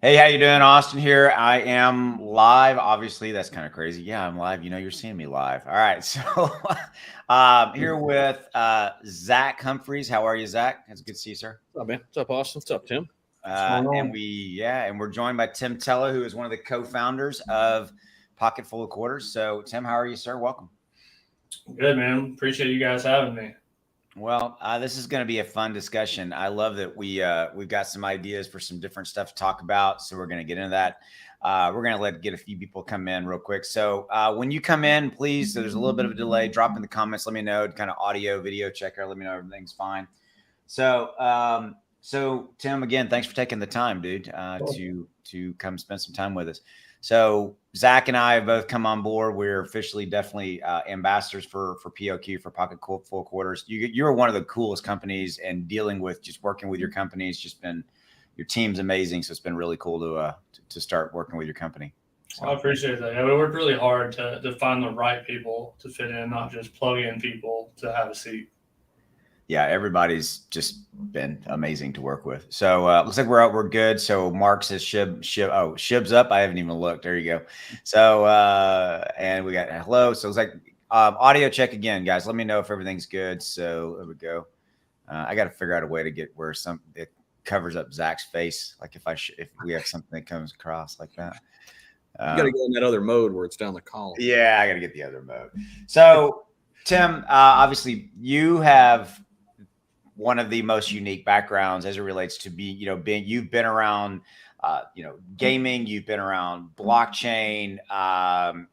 Hey, how you doing? Austin here. I am live. Obviously, that's kind of crazy. Yeah, I'm live. You're seeing me live. All right. So here with Zach Humphreys. How are you, Zach? It's good to see you, sir. What's up, man? What's up, Austin? What's up, Tim? What's going on? And we're joined by Tim Tella, who is one of the co-founders of Pocketful of Quarters. So, Tim, how are you, sir? Welcome. Good, man. Appreciate you guys having me. Well, this is going to be a fun discussion. I love that we've got some ideas for some different stuff to talk about. So we're going to get into that. We're going to get a few people come in real quick. So when you come in, please, there's a little bit of a delay. Drop in the comments. Let me know. Kind of audio, video checker. Let me know everything's fine. So, Tim, again, thanks for taking the time, dude, to come spend some time with us. So Zach and I have both come on board. We're officially definitely ambassadors for POQ, for Pocketful Quarters. You're one of the coolest companies, and dealing with just working with your company has just been, your team's amazing. So it's been really cool to start working with your company. So. I appreciate that. Yeah, we worked really hard to find the right people to fit in, not just plug in people to have a seat. Yeah, everybody's just been amazing to work with. So looks like we're good. So Mark says Shib's up. I haven't even looked. There you go. So and we got hello. So it's like audio check again, guys. Let me know if everything's good. So there we go. I got to figure out a way to get where it covers up Zach's face. Like if we have something that comes across like that. You got to go in that other mode where it's down the column. Yeah, I got to get the other mode. So Tim, obviously you have one of the most unique backgrounds as it relates to you've been around, gaming, you've been around blockchain.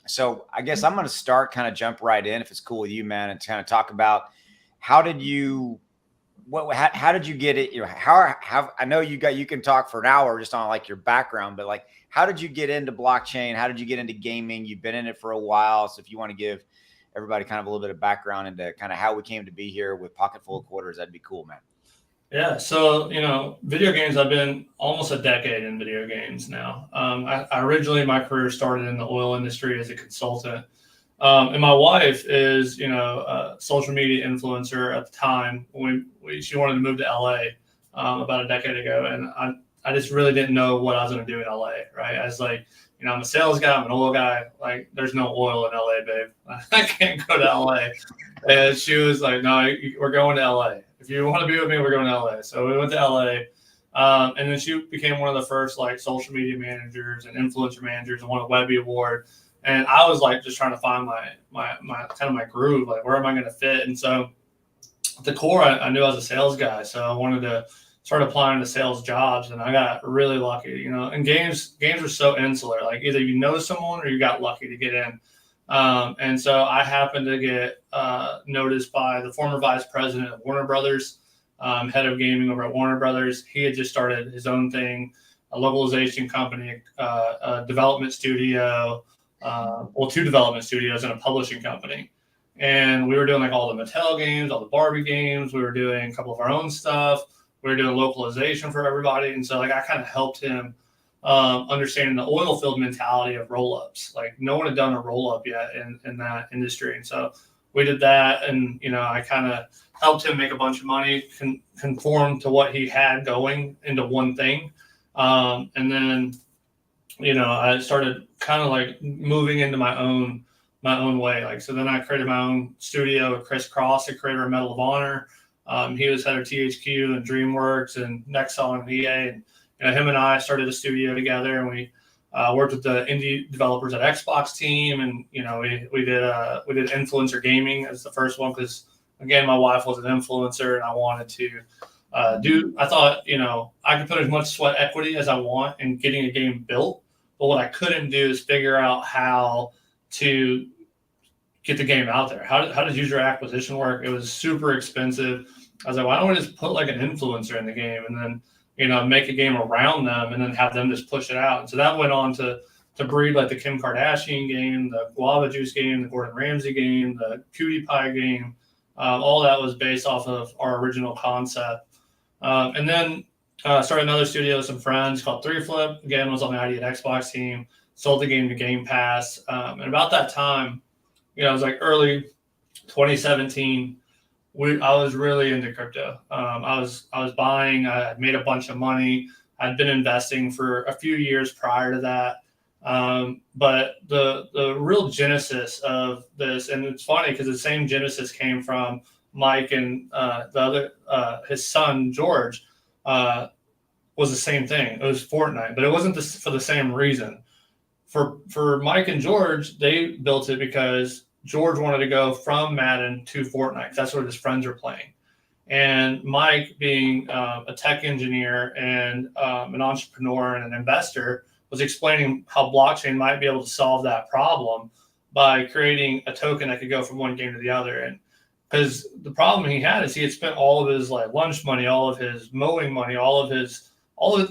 So I guess I'm going to jump right in, if it's cool with you, man, and kind of talk about how did you get it? How I know you can talk for an hour just on like your background, but like, how did you get into blockchain? How did you get into gaming? You've been in it for a while. So if you want to give everybody kind of a little bit of background into kind of how we came to be here with Pocketful of Quarters, that'd be cool, man. Yeah. So, video games, I've been almost a decade in video games now. I originally, my career started in the oil industry as a consultant. And my wife is, a social media influencer at the time. She wanted to move to LA about a decade ago. And I just really didn't know what I was going to do in LA, right? I was like, I'm a sales guy, I'm an oil guy. Like, there's no oil in LA, babe. I can't go to LA. And she was like, no, we're going to LA. If you want to be with me, we're going to LA. So we went to LA. And then she became one of the first like social media managers and influencer managers and won a Webby Award. And I was like, just trying to find my kind of my groove, like, where am I going to fit? And so at the core, I knew I was a sales guy. So I wanted to start applying to sales jobs, and I got really lucky. And games are so insular. Like, either you know someone or you got lucky to get in. And so I happened to get noticed by the former vice president of Warner Brothers, head of gaming over at Warner Brothers. He had just started his own thing, a localization company, a development studio, two development studios and a publishing company. And we were doing like all the Mattel games, all the Barbie games. We were doing a couple of our own stuff. We were doing localization for everybody. And so like I kind of helped him understanding the oil field mentality of roll-ups. Like, no one had done a roll-up yet in that industry. And so we did that. And, I kind of helped him make a bunch of money, conform to what he had going into one thing. And then, I started kind of like moving into my own way. Like, so then I created my own studio with Chris Cross, the creator of Medal of Honor. He was head of THQ and DreamWorks and Nexon and EA. And him and I started a studio together, and we worked with the indie developers at Xbox team. And, we did influencer gaming as the first one, because, again, my wife was an influencer and I wanted to I thought, I could put as much sweat equity as I want in getting a game built. But what I couldn't do is figure out how to get the game out there. How does user acquisition work? It was super expensive. I was like, why don't we just put like an influencer in the game and then, make a game around them and then have them just push it out. And so that went on to breed like the Kim Kardashian game, the Guava Juice game, the Gordon Ramsay game, the PewDiePie game. All that was based off of our original concept. And then started another studio with some friends called 3Flip. Again, was on the ID at Xbox team, sold the game to Game Pass. And about that time, it was like early 2017. I was really into crypto. I was buying. I had made a bunch of money. I'd been investing for a few years prior to that. But the real genesis of this, and it's funny because the same genesis came from Mike and his son George, was the same thing. It was Fortnite, but it wasn't for the same reason. For Mike and George, they built it because George wanted to go from Madden to Fortnite because that's what his friends were playing. And Mike, being a tech engineer and an entrepreneur and an investor, was explaining how blockchain might be able to solve that problem by creating a token that could go from one game to the other. And because the problem he had is he had spent all of his like lunch money, all of his mowing money,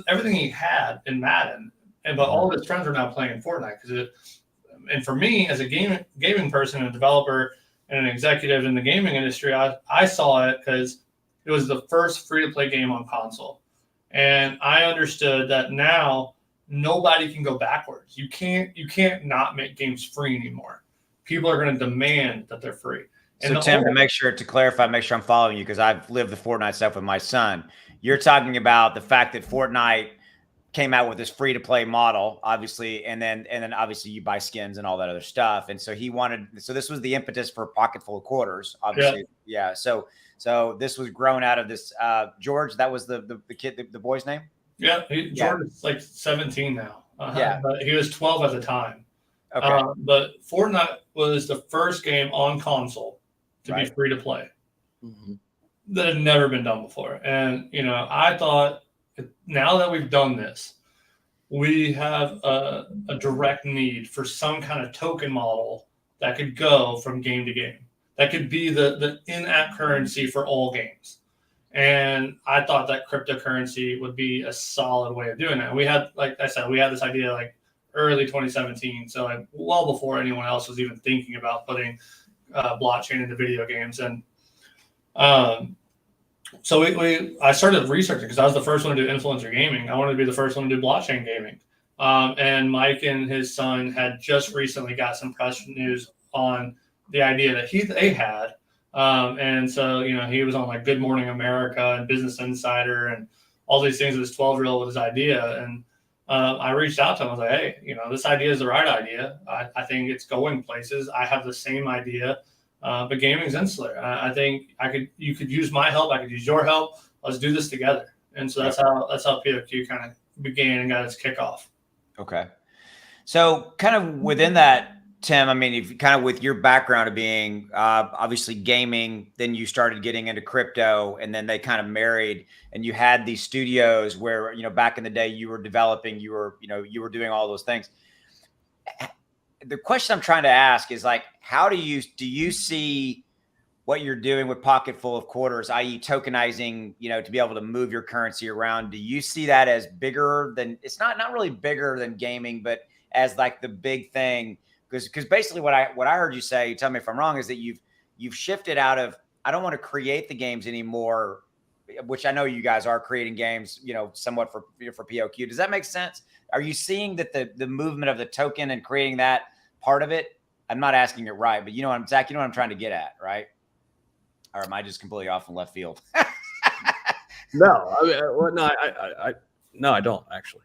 everything he had in Madden, but all of his friends are now playing Fortnite. And for me, as a gaming person, a developer, and an executive in the gaming industry, I saw it because it was the first free-to-play game on console. And I understood that now nobody can go backwards. You can't not make games free anymore. People are going to demand that they're free. And so Tim, to clarify, make sure I'm following you, because I've lived the Fortnite stuff with my son. You're talking about the fact that Fortnite came out with this free-to-play model, obviously, and then obviously you buy skins and all that other stuff. And so so this was the impetus for Pocketful of Quarters, obviously. Yeah. So this was grown out of this. George, that was the kid, the boy's name? Yeah, George is like 17 now. Yeah, but he was 12 at the time. Okay. But Fortnite was the first game on console to be free to play. That had never been done before. And I thought, now that we've done this, we have a direct need for some kind of token model that could go from game to game. That could be the in-app currency for all games. And I thought that cryptocurrency would be a solid way of doing that. We had, like I said, this idea like early 2017. So like well before anyone else was even thinking about putting blockchain into video games. And so I started researching because I was the first one to do influencer gaming. I wanted to be the first one to do blockchain gaming. And Mike and his son had just recently got some press news on the idea that they had. And so, he was on like Good Morning America and Business Insider and all these things with his 12-year-old with his idea. And I reached out to him. I was like, hey, this idea is the right idea. I think it's going places. I have the same idea. But gaming's insular. I think you could use my help. I could use your help. Let's do this together. And so that's how POQ kind of began and got its kickoff. Okay. So kind of within that, Tim, I mean, if kind of with your background of being obviously gaming, then you started getting into crypto, and then they kind of married, and you had these studios where, back in the day you were developing, you were doing all those things. The question I'm trying to ask is like, how do you see what you're doing with Pocketful of Quarters, i.e. tokenizing, to be able to move your currency around? Do you see that as bigger than, it's not really bigger than gaming, but as like the big thing? Because basically what I heard you say, tell me if I'm wrong, is that you've shifted out of, I don't want to create the games anymore, which I know you guys are creating games, somewhat for POQ. Does that make sense? Are you seeing that the movement of the token and creating that part of it? I'm not asking it right, but Zach, what I'm trying to get at, right? Or am I just completely off in left field? No, I don't actually.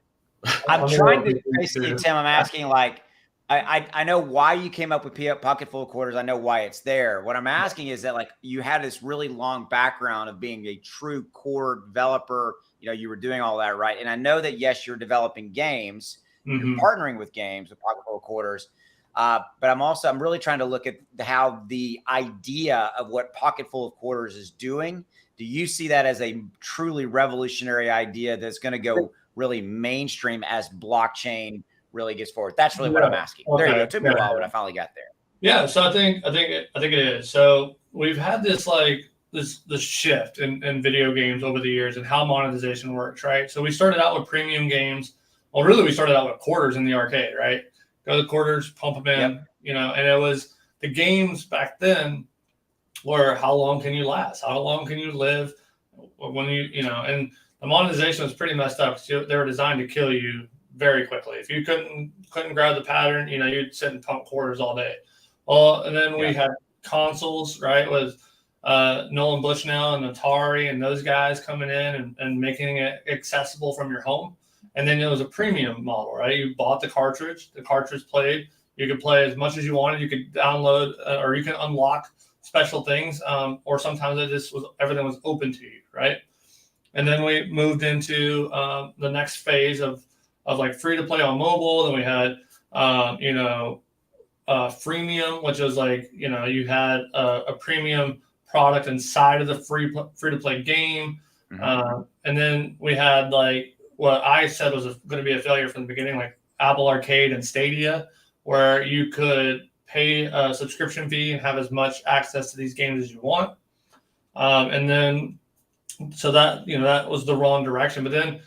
I'm trying to basically, Tim, I'm asking like, I know why you came up with Pocketful of Quarters. I know why it's there. What I'm asking is that like you had this really long background of being a true core developer. You were doing all that, right? And I know that, yes, you're developing games, you're partnering with games with Pocketful of Quarters. But I'm really trying to look at how the idea of what Pocketful of Quarters is doing. Do you see that as a truly revolutionary idea that's going to go really mainstream as blockchain really gets forward? That's really what I'm asking. Okay. There you go. It took me a while, but I finally got there. Yeah. So I think it is. So we've had this this shift in video games over the years and how monetization works, right? So we started out with premium games. Well, really, we started out with quarters in the arcade, right? Go to the quarters, pump them in, and it was the games back then were how long can you last? How long can you live when and the monetization was pretty messed up because they were designed to kill you very quickly. If you couldn't grab the pattern, you'd sit and pump quarters all day. Well, and then we had consoles, right? Nolan Bushnell and Atari and those guys coming in and making it accessible from your home. And then it was a premium model, right? You bought the cartridge played. You could play as much as you wanted. You could download or you can unlock special things, or sometimes everything was open to you, right? And then we moved into the next phase of like free to play on mobile. Then we had freemium, which was like you had a premium product inside of the free to play game. Mm-hmm. And then we had like what I said was going to be a failure from the beginning, like Apple Arcade and Stadia, where you could pay a subscription fee and have as much access to these games as you want. And then, so that was the wrong direction. But then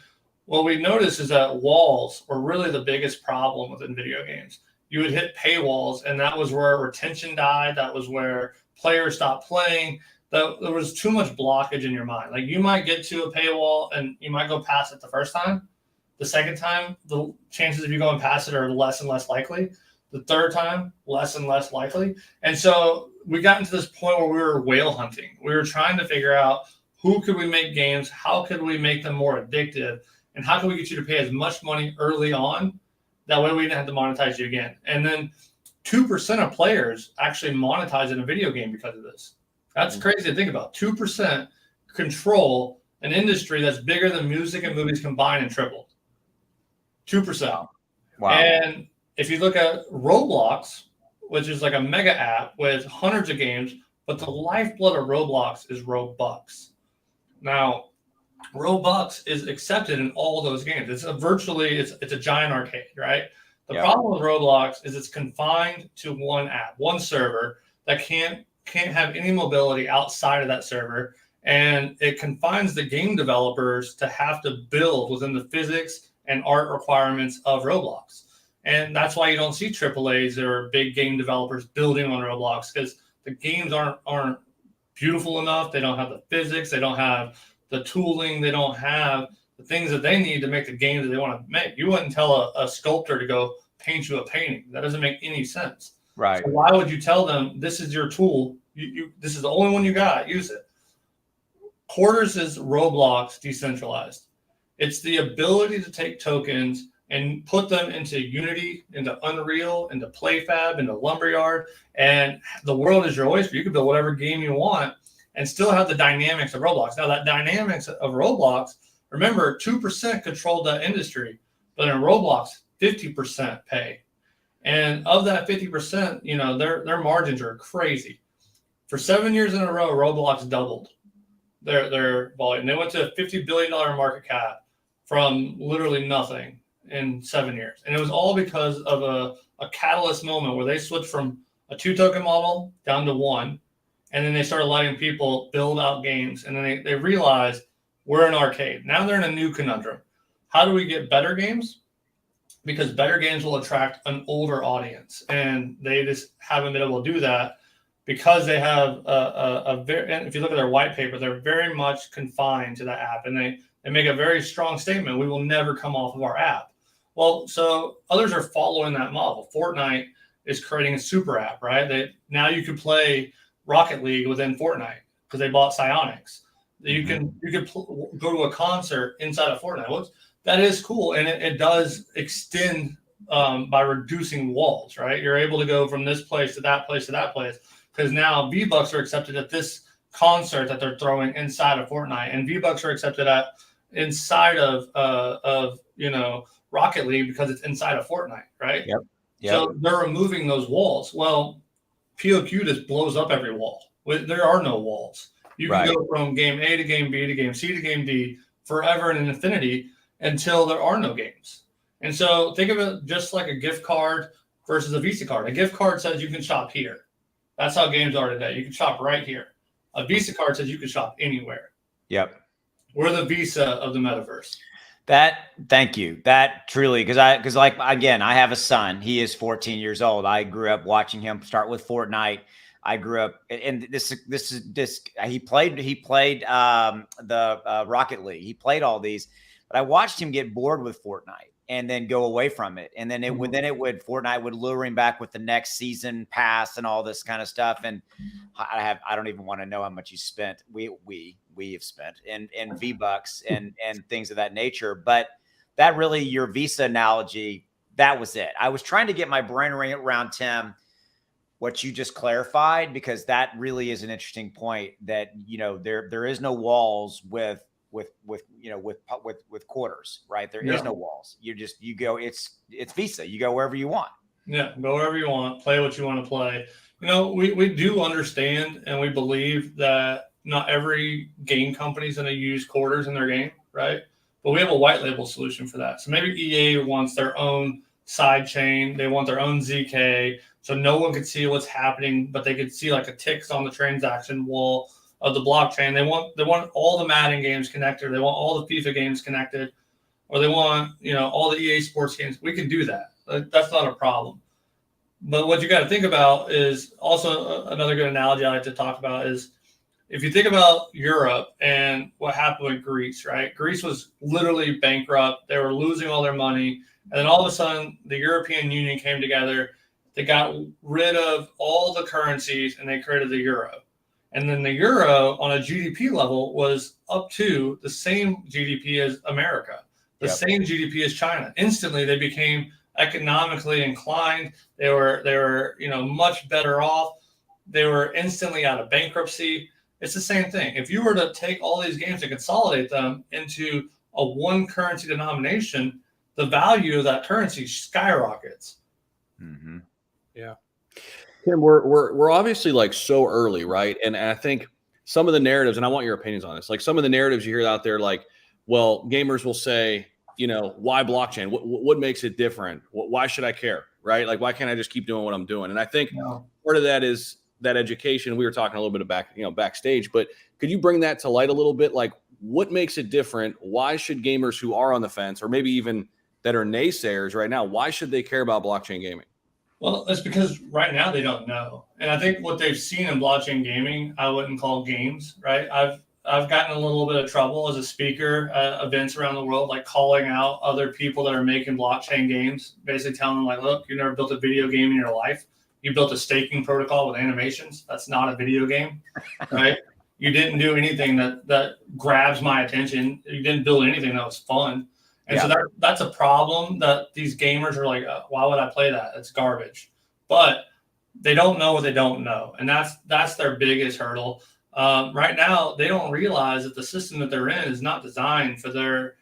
what we noticed is that walls were really the biggest problem within video games. You would hit paywalls, and that was where retention died. That was where players stopped playing. There was too much blockage in your mind. Like you might get to a paywall and you might go past it the first time. The second time, the chances of you going past it are less and less likely. The third time, less and less likely. And so we got into this point where we were whale hunting. We were trying to figure out who could we make games, how could we make them more addictive, and how can we get you to pay as much money early on? That way we didn't have to monetize you again. And then 2% of players actually monetize in a video game because of this. That's crazy to think about. 2% control an industry that's bigger than music and movies combined and tripled. 2%. Wow. And if you look at Roblox, which is like a mega app with hundreds of games, but the lifeblood of Roblox is Robux. Now, Robux is accepted in all those games. It's a giant arcade, right? The problem with Roblox is it's confined to one app, one server that can't have any mobility outside of that server, and it confines the game developers to have to build within the physics and art requirements of Roblox. And that's why you don't see AAAs or big game developers building on Roblox, because the games aren't beautiful enough. They don't have the physics. They don't have the tooling. They don't have the things that they need to make the games that they want to make. You wouldn't tell a sculptor to go paint you a painting. That doesn't make any sense. Right. So why would you tell them this is your tool? This is the only one you got. Use it. Quarters is Roblox decentralized. It's the ability to take tokens and put them into Unity, into Unreal, into PlayFab, into Lumberyard, and the world is your oyster. You can build whatever game you want and still have the dynamics of Roblox. Now, that dynamics of Roblox, remember, 2% controlled that industry, but in Roblox, 50% pay. And of that 50%, their margins are crazy. For 7 years in a row, Roblox doubled their volume. They went to a $50 billion market cap from literally nothing in 7 years. And it was all because of a catalyst moment where they switched from a 2-token model down to 1. And then they started letting people build out games. And then they realized we're an arcade. Now they're in a new conundrum. How do we get better games? Because better games will attract an older audience. And they just haven't been able to do that because they have and if you look at their white paper, they're very much confined to that app. And they make a very strong statement: we will never come off of our app. Well, so others are following that model. Fortnite is creating a super app, right? Now you could play Rocket League within Fortnite because they bought Psyonix. You could go to a concert inside of Fortnite. Well, that is cool, and it does extend by reducing walls, right? You're able to go from this place to that place to that place because now V-Bucks are accepted at this concert that they're throwing inside of Fortnite, and V-Bucks are accepted inside of Rocket League because it's inside of Fortnite, right? Yep. So they're removing those walls. Well, POQ just blows up every wall. There are no walls. You can go from game A to game B to game C to game D forever and in infinity until there are no games. And so think of it just like a gift card versus a Visa card. A gift card says you can shop here. That's how games are today. You can shop right here. A Visa card says you can shop anywhere. Yep. We're the Visa of the metaverse. Thank you. That truly, because like, again, I have a son. He is 14 years old. I grew up watching him start with Fortnite. I grew up, and this he played the Rocket League. He played all these, but I watched him get bored with Fortnite. and then go away from it. And then Fortnite would lure him back with the next season pass and all this kind of stuff. And I don't even want to know how much you spent. We have spent in V-Bucks and things of that nature. But that really, your Visa analogy, that was it. I was trying to get my brain around, Tim, what you just clarified, because that really is an interesting point, that, there is no walls with quarters, right? There is no walls. You go, it's Visa. You go wherever you want. Yeah. Go wherever you want, play what you want to play. We do understand, and we believe that not every game company is going to use quarters in their game, right? But we have a white label solution for that. So maybe EA wants their own side chain. They want their own ZK. So no one could see what's happening, but they could see like a ticks on the transaction wall of the blockchain. They want all the Madden games connected. They want all the FIFA games connected, or they want, all the EA Sports games. We can do that. That's not a problem. But what you got to think about is also another good analogy I like to talk about is, if you think about Europe and what happened with Greece, right? Greece was literally bankrupt. They were losing all their money. And then all of a sudden, the European Union came together. They got rid of all the currencies and they created the euro. And then the euro on a GDP level was up to the same GDP as America, the same GDP as China. Instantly, they became economically inclined. They were much better off. They were instantly out of bankruptcy. It's the same thing. If you were to take all these games and consolidate them into a one currency denomination, the value of that currency skyrockets. Mm-hmm. Yeah. Tim, we're obviously like so early, right? And I think some of the narratives, and I want your opinions on this, like some of the narratives you hear out there, like, well, gamers will say, why blockchain? What makes it different? Why should I care, right? Like, why can't I just keep doing what I'm doing? And I think part of that is that education. We were talking a little bit backstage, but could you bring that to light a little bit? Like, what makes it different? Why should gamers who are on the fence, or maybe even that are naysayers right now, why should they care about blockchain gaming? Well, it's because right now they don't know. And I think what they've seen in blockchain gaming, I wouldn't call games, right? I've gotten a little bit of trouble as a speaker at events around the world, like calling out other people that are making blockchain games, basically telling them like, look, you never built a video game in your life. You built a staking protocol with animations. That's not a video game, right? You didn't do anything that grabs my attention. You didn't build anything that was fun. And so that's a problem that these gamers are like, why would I play that? It's garbage. But they don't know what they don't know. And that's their biggest hurdle. Right now, they don't realize that the system that they're in is not designed for their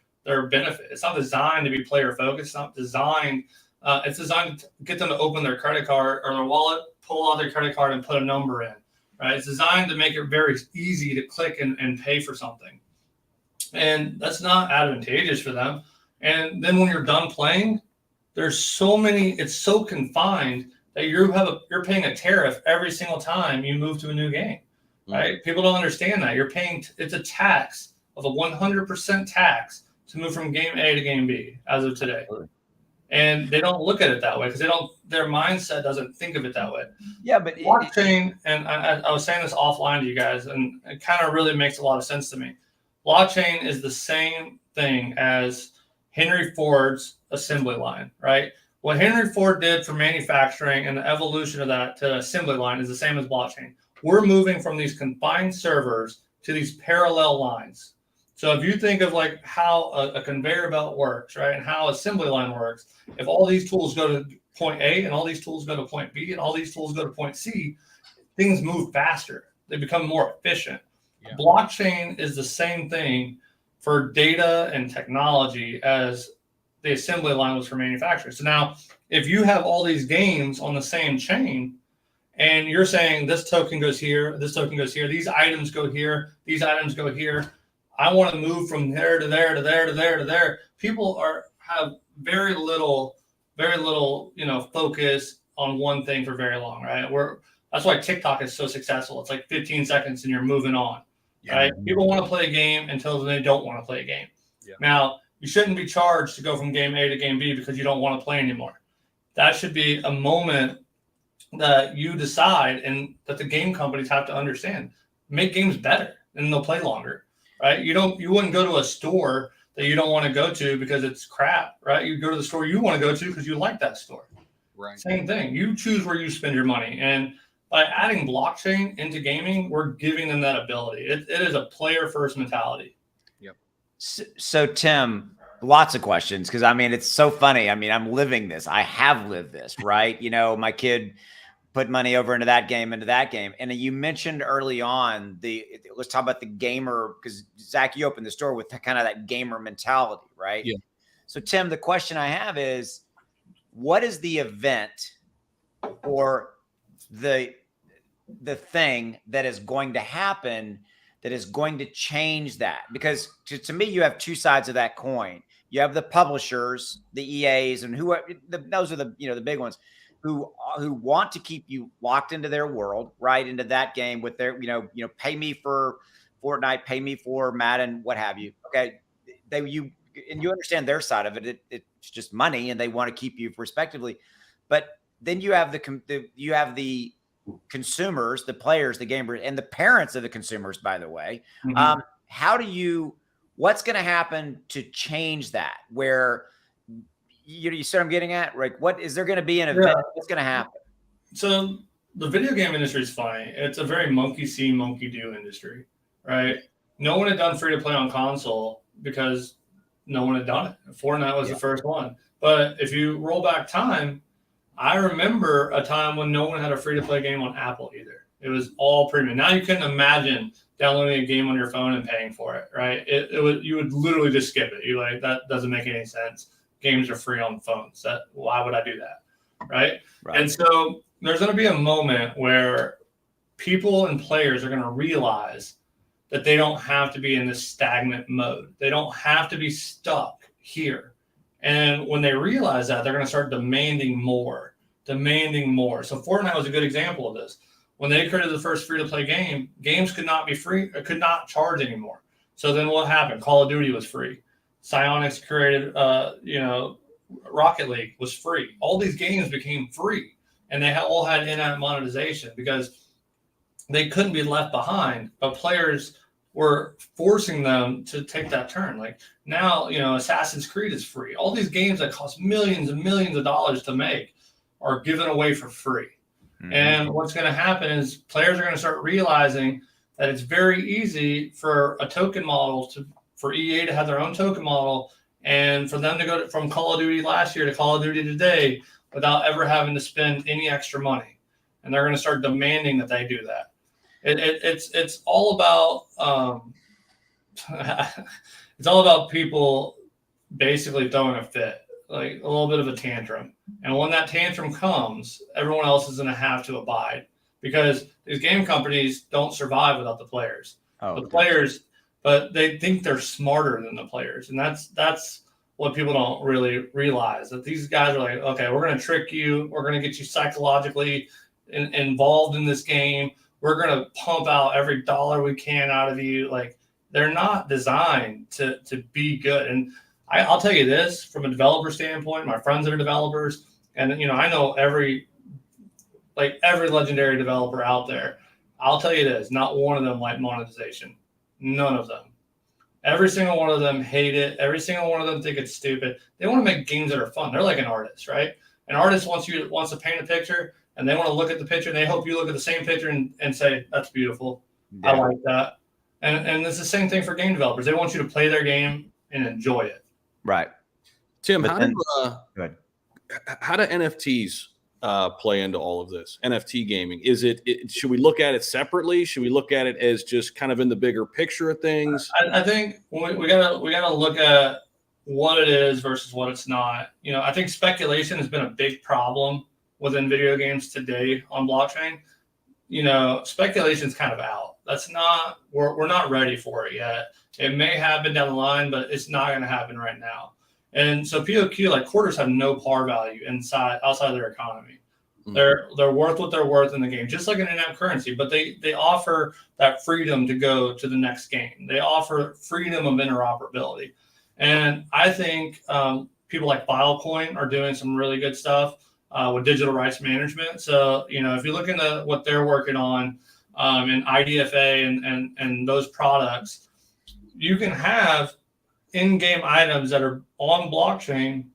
benefit. It's not designed to be player focused. It's not designed. It's designed to get them to open their credit card or their wallet, pull out their credit card and put a number in. Right? It's designed to make it very easy to click and pay for something. And that's not advantageous for them. And then when you're done playing, there's so many, it's so confined that you're paying a tariff every single time you move to a new game, right? People don't understand that. It's a tax of a 100% tax to move from game A to game B as of today. And they don't look at it that way because their mindset doesn't think of it that way. Yeah, but blockchain, and I was saying this offline to you guys, and it kind of really makes a lot of sense to me. Blockchain is the same thing as Henry Ford's assembly line, right? What Henry Ford did for manufacturing and the evolution of that to assembly line is the same as blockchain. We're moving from these confined servers to these parallel lines. So if you think of like how a conveyor belt works, right, and how assembly line works, if all these tools go to point A and all these tools go to point B and all these tools go to point C, things move faster. They become more efficient. Yeah. Blockchain is the same thing for data and technology as the assembly line was for manufacturing. So now, if you have all these games on the same chain, and you're saying this token goes here, this token goes here, these items go here, these items go here, I want to move from there to there to there to there to there. People have very little, focus on one thing for very long, right? That's why TikTok is so successful. It's like 15 seconds and you're moving on. Yeah. Right? People want to play a game until they don't want to play a game. Yeah. Now, you shouldn't be charged to go from game A to game B because you don't want to play anymore. That should be a moment that you decide and that the game companies have to understand. Make games better and they'll play longer, right? You wouldn't go to a store that you don't want to go to because it's crap, right? You go to the store you want to go to because you like that store. Right. Same thing. You choose where you spend your money. And by adding blockchain into gaming, we're giving them that ability. It is a player first mentality. Yep. So Tim, lots of questions, because I mean, it's so funny. I mean, I'm living this. I have lived this, right? You know, my kid put money over into that game. And you mentioned early on let's talk about the gamer, because Zach, you opened the store with kind of that gamer mentality, right? Yeah. So Tim, the question I have is, what is the event or the thing that is going to happen that is going to change that? Because to me, you have two sides of that coin. You have the publishers, the EAs, and those are the the big ones who want to keep you locked into their world, right, into that game with their pay me for Fortnite, pay me for Madden, what have you. Okay, you understand their side of it. It's just money, and they want to keep you respectively. But then you have the consumers, the players, the gamers, and the parents of the consumers, by the way. Mm-hmm. What's going to happen to change that? Where you see what I'm getting at? Like, what is there going to be an event? What's going to happen? So the video game industry is funny. It's a very monkey see, monkey do industry, right? No one had done free to play on console because no one had done it. Fortnite was the first one. But if you roll back time, I remember a time when no one had a free to play game on Apple either. It was all premium. Now you couldn't imagine downloading a game on your phone and paying for it, right? You would literally just skip it. You're like, that doesn't make any sense. Games are free on phones. Why would I do that, right? And so there's going to be a moment where people and players are going to realize that they don't have to be in this stagnant mode. They don't have to be stuck here. And when they realize that, they're going to start demanding more. So Fortnite was a good example of this. When they created the first free-to-play game, games could not be free, could not charge anymore. So then what happened? Call of Duty was free. Psyonix created, Rocket League was free. All these games became free, and they all had in-app monetization because they couldn't be left behind, but players were forcing them to take that turn. Like now, Assassin's Creed is free. All these games that cost millions and millions of dollars to make are given away for free. Mm-hmm. And what's going to happen is players are going to start realizing that it's very easy for a token model for EA to have their own token model and for them to go from Call of Duty last year to Call of Duty today without ever having to spend any extra money. And they're going to start demanding that they do that. It's all about it's all about people basically throwing a fit, like a little bit of a tantrum. And when that tantrum comes, everyone else is going to have to abide because these game companies don't survive without the players. Players, but they think they're smarter than the players. And that's what people don't really realize, that these guys are like, okay, we're going to trick you. We're going to get you psychologically involved in this game. We're going to pump out every dollar we can out of you. Like, they're not designed to be good. And I'll tell you this from a developer standpoint, my friends that are developers, and I know every legendary developer out there. I'll tell you this, not one of them like monetization. None of them. Every single one of them hate it. Every single one of them think it's stupid. They want to make games that are fun. They're like an artist, right? An artist wants to paint a picture, and they want to look at the picture, and they hope you look at the same picture and say, that's beautiful. Yeah. I like that. And it's the same thing for game developers. They want you to play their game and enjoy it. Right. Tim, how do NFTs play into all of this? NFT gaming, should we look at it separately? Should we look at it as just kind of in the bigger picture of things? I think we gotta look at what it is versus what it's not. I think speculation has been a big problem within video games today on blockchain. Speculation is kind of out. We're not ready for it yet. It may happen down the line, but it's not going to happen right now. And so POQ, like quarters, have no par value outside their economy. Mm-hmm. They're worth what they're worth in the game, just like an in-app currency. But they offer that freedom to go to the next game. They offer freedom of interoperability. And I think people like Filecoin are doing some really good stuff with digital rights management. So if you look into what they're working on in IDFA and those products, you can have in-game items that are on blockchain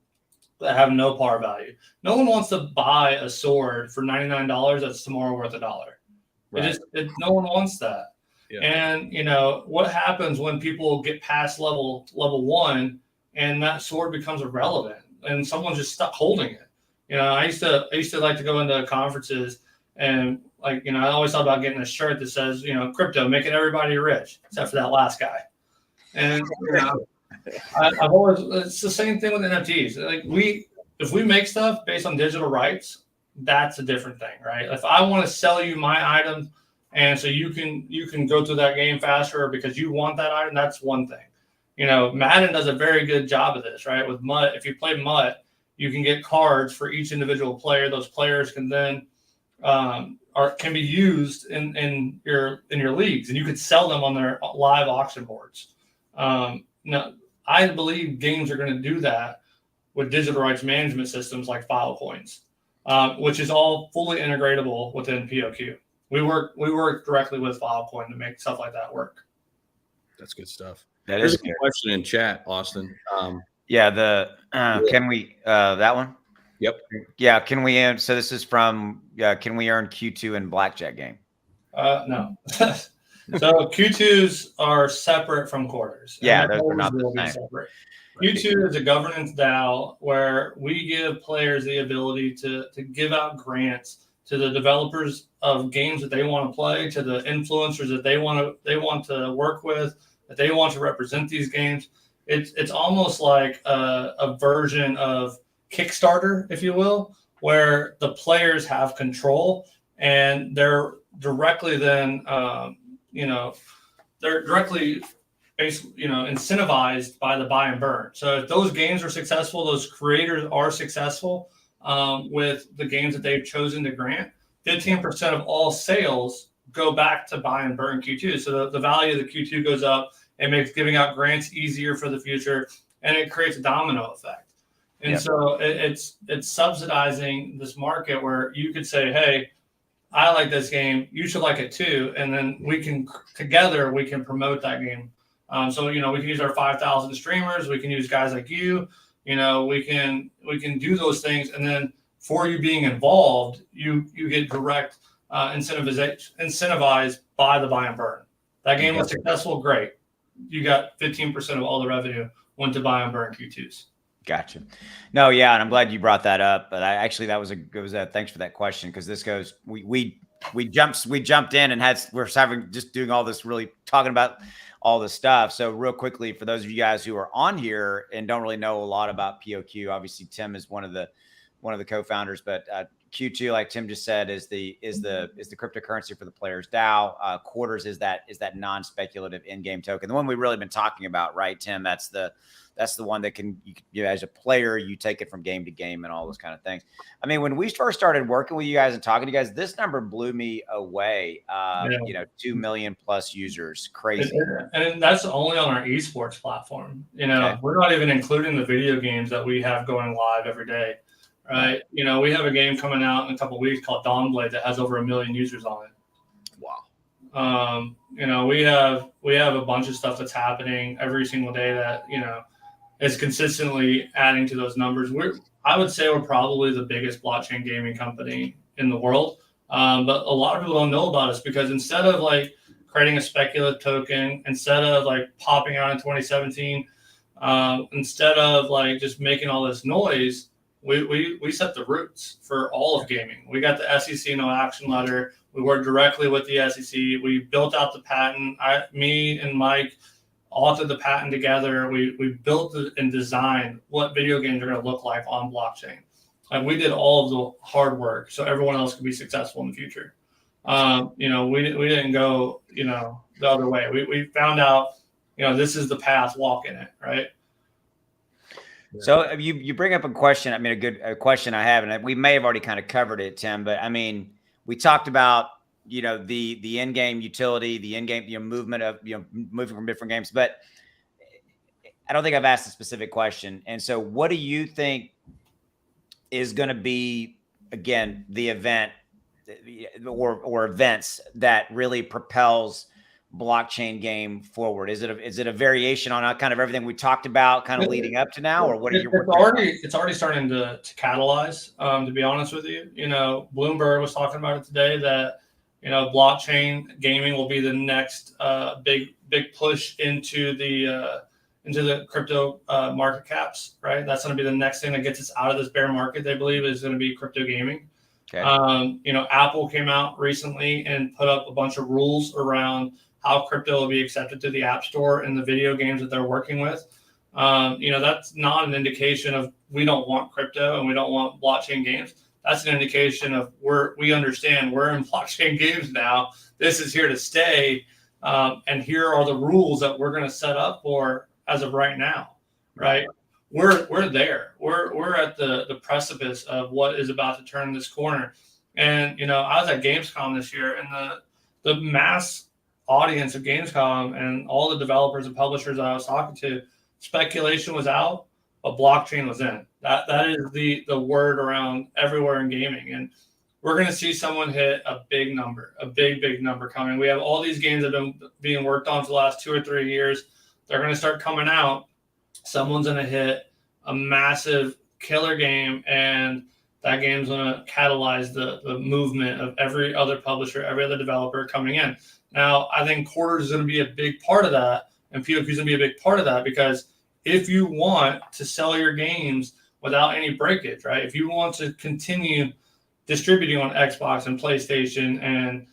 that have no par value. No one wants to buy a sword for $99 that's tomorrow worth $1. Right. No one wants that. Yeah. And what happens when people get past level 1 and that sword becomes irrelevant and someone's just stuck holding it. I used to like to go into conferences and I always thought about getting a shirt that says, crypto making everybody rich, except for that last guy. And I've always, it's the same thing with NFTs. Like if we make stuff based on digital rights, that's a different thing, right? If I want to sell you my item, and so you can go through that game faster because you want that item, that's one thing. Madden does a very good job of this, right? With MUT, if you play MUT, you can get cards for each individual player. Those players can then can be used in your leagues, and you could sell them on their live auction boards. Now, I believe games are going to do that with digital rights management systems like Filecoins, which is all fully integratable within POQ. We work directly with Filecoin to make stuff like that work. That's good stuff. There's a good question in chat, Austin. Can we that one? Yep. Yeah. Can we earn? So this is from can we earn Q2 in blackjack game? No. So Q2s are separate from quarters. Yeah, those are not the same. Separate. Q2 is a governance DAO where we give players the ability to give out grants to the developers of games that they want to play, to the influencers that they want to work with, that they want to represent these games. It's almost like a version of Kickstarter, if you will, where the players have control and they're directly then they're directly incentivized by the buy and burn. So if those games are successful, those creators are successful with the games that they've chosen to grant, 15% of all sales go back to buy and burn Q2. So the value of the Q2 goes up. It makes giving out grants easier for the future, and it creates a domino effect. And so it's subsidizing this market where you could say, hey, I like this game, you should like it too. And then we can promote that game. So we can use our 5,000 streamers, we can use guys like you, we can do those things. And then for you being involved, you get direct incentivized by the buy and burn. That game was successful, great. You got 15% of all the revenue went to buy and burn Q2s. Gotcha. No, yeah, and I'm glad you brought that up. But thanks for that question, because this goes we jumped in and we're just doing all this, really talking about all this stuff. So real quickly, for those of you guys who are on here and don't really know a lot about POQ, obviously Tim is one of the co-founders, but Q2, like Tim just said, is the cryptocurrency for the players DAO. Quarters is that non-speculative in-game token, the one we've really been talking about, right, Tim? That's the one that as a player, you take it from game to game and all those kind of things. I mean, when we first started working with you guys and talking to you guys, this number blew me away. 2 million plus users, crazy. And that's only on our esports platform. We're not even including the video games that we have going live every day. Right. We have a game coming out in a couple of weeks called Dawnblade that has over 1 million users on it. Wow. We have a bunch of stuff that's happening every single day that, is consistently adding to those numbers. I would say we're probably the biggest blockchain gaming company in the world. But a lot of people don't know about us because instead of like creating a speculative token, instead of like popping out in 2017, instead of like just making all this noise, we set the roots for all of gaming. We got the SEC no action letter. We worked directly with the SEC. We built out the patent. Me and Mike authored the patent together. We built and designed what video games are going to look like on blockchain. And we did all of the hard work so everyone else could be successful in the future. We didn't go, the other way. We found out, this is the path, walk in it, right? So you bring up a question. I mean, a question I have, and we may have already kind of covered it, Tim. But I mean, we talked about the in-game utility, the in-game movement of moving from different games. But I don't think I've asked a specific question. And so, what do you think is going to be, again, the event or events that really propels blockchain game forward? Is it a variation on kind of everything we talked about kind of leading up to now, or what are you? It's already starting to catalyze. To be honest with you, Bloomberg was talking about it today that blockchain gaming will be the next big push into the crypto market caps. Right, that's going to be the next thing that gets us out of this bear market. They believe is going to be crypto gaming. Okay. Apple came out recently and put up a bunch of rules around how crypto will be accepted to the App Store and the video games that they're working with. That's not an indication of we don't want crypto and we don't want blockchain games. That's an indication of we understand we're in blockchain games now. This is here to stay. And here are the rules that we're going to set up for as of right now. Right. We're there. We're at the precipice of what is about to turn this corner. And, I was at Gamescom this year, and the mass audience of Gamescom and all the developers and publishers that I was talking to, speculation was out, but blockchain was in. That is the word around everywhere in gaming. And we're going to see someone hit a big number, a big number coming. We have all these games that have been being worked on for the last 2 or 3 years. They're going to start coming out. Someone's going to hit a massive killer game, and that game's going to catalyze the movement of every other publisher, every other developer coming in. Now, I think Quarters is going to be a big part of that, and POQ is going to be a big part of that, because if you want to sell your games without any breakage, right? If you want to continue distributing on Xbox and PlayStation and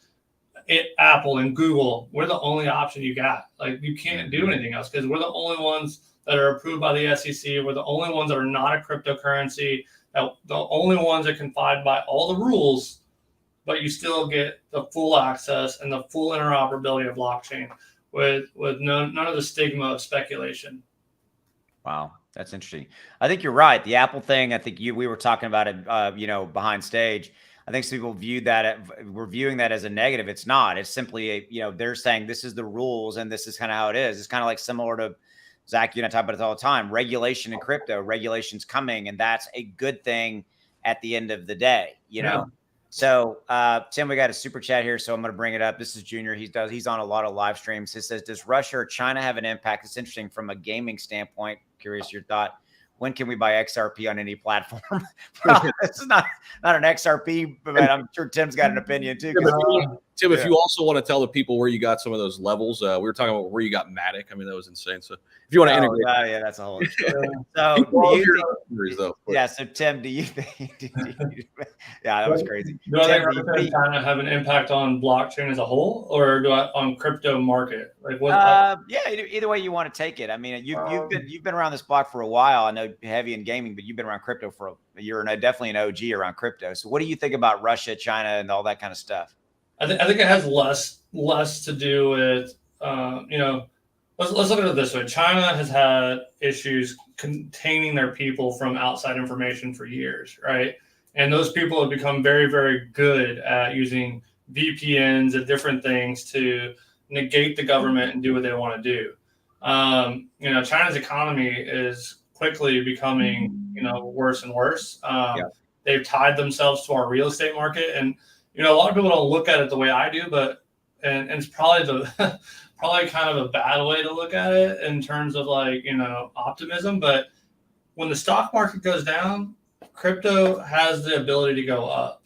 Apple and Google, we're the only option you got. Like, you can't do anything else because we're the only ones that are approved by the SEC. We're the only ones that are not a cryptocurrency, the only ones that can abide by all the rules, but you still get the full access and the full interoperability of blockchain with none of the stigma of speculation. Wow, that's interesting. I think you're right. The Apple thing, I think we were talking about it, behind stage. I think some people we're viewing that as a negative. It's not. It's simply they're saying this is the rules and this is kind of how it is. It's kind of like similar to Zach, you and I talk about it all the time. Regulation in crypto, regulation's coming, and that's a good thing at the end of the day. Yeah. So, Tim, we got a super chat here, so I'm going to bring it up. This is Junior. He's on a lot of live streams. He says, does Russia or China have an impact? It's interesting from a gaming standpoint. Curious your thought. When can we buy XRP on any platform? Well, this is not an XRP, but I'm sure Tim's got an opinion too. Tim, if you also want to tell the people where you got some of those levels, we were talking about where you got Matic. I mean, that was insane. So if you want to integrate, yeah, that's a whole. So Tim, do you think? Yeah, that was crazy. Do I think China have an impact on blockchain as a whole, or on crypto market? Like what? Yeah, either way you want to take it. I mean, you've been around this block for a while. I know heavy in gaming, but you've been around crypto for a year, and definitely an OG around crypto. So, what do you think about Russia, China, and all that kind of stuff? I think it has less to do with let's look at it this way. China has had issues containing their people from outside information for years, right? And those people have become very, very good at using VPNs and different things to negate the government and do what they want to do. China's economy is quickly becoming worse and worse. They've tied themselves to our real estate market, and a lot of people don't look at it the way I do, but it's probably probably kind of a bad way to look at it in terms of optimism. But when the stock market goes down, crypto has the ability to go up,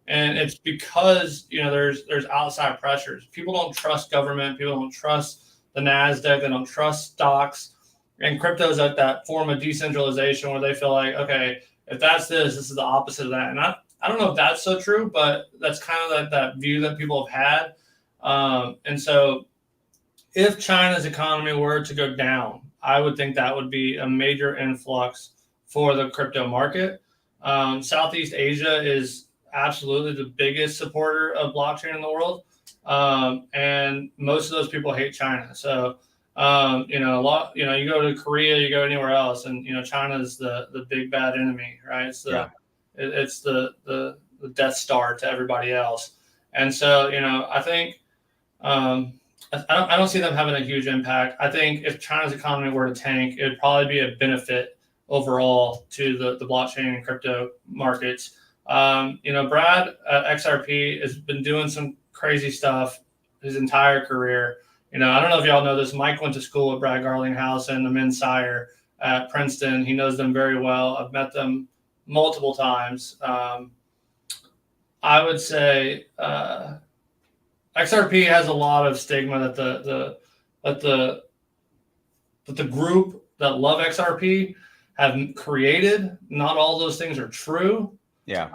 and it's because there's outside pressures. People don't trust government. People don't trust the NASDAQ. They don't trust stocks, and crypto is at that form of decentralization where they feel like, okay, if that's this is the opposite of that. And I don't know if that's so true, but that's kind of that view that people have had. And so if China's economy were to go down, I would think that would be a major influx for the crypto market. Southeast Asia is absolutely the biggest supporter of blockchain in the world. And most of those people hate China. So, you go to Korea, you go anywhere else, and, China is the big bad enemy, right? It's the Death Star to everybody else. And so, I think I don't see them having a huge impact. I think if China's economy were to tank, it would probably be a benefit overall to the blockchain and crypto markets. Brad at XRP has been doing some crazy stuff his entire career. I don't know if y'all know this. Mike went to school at Brad Garlinghouse and Amin Sire at Princeton. He knows them very well. I've met them multiple times. I would say XRP has a lot of stigma that the group that love XRP have created. Not all those things are true. Yeah.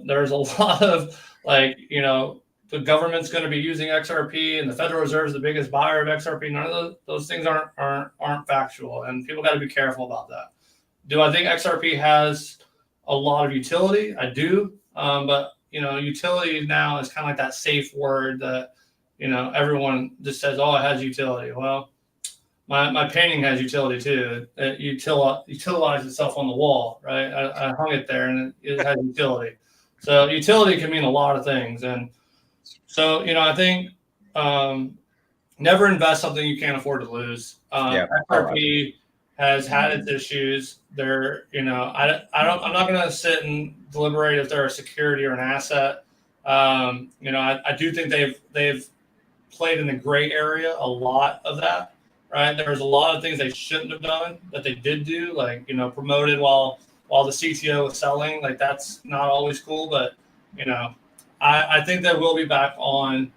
There's a lot of the government's going to be using XRP and the Federal Reserve is the biggest buyer of XRP. None of those things aren't factual, and people got to be careful about that. Do I think XRP has a lot of utility? I do, but utility now is kind of like that safe word that everyone just says, "Oh, it has utility." Well, my painting has utility too. It utilized itself on the wall, right? I hung it there, and it has utility. So utility can mean a lot of things, and so I think never invest something you can't afford to lose. XRP has had its issues. I'm not going to sit and deliberate if they're a security or an asset. I do think they've played in the gray area a lot of that. Right, there's a lot of things they shouldn't have done that they did do, like promoted while the CTO was selling. Like that's not always cool, but I think that we'll be back on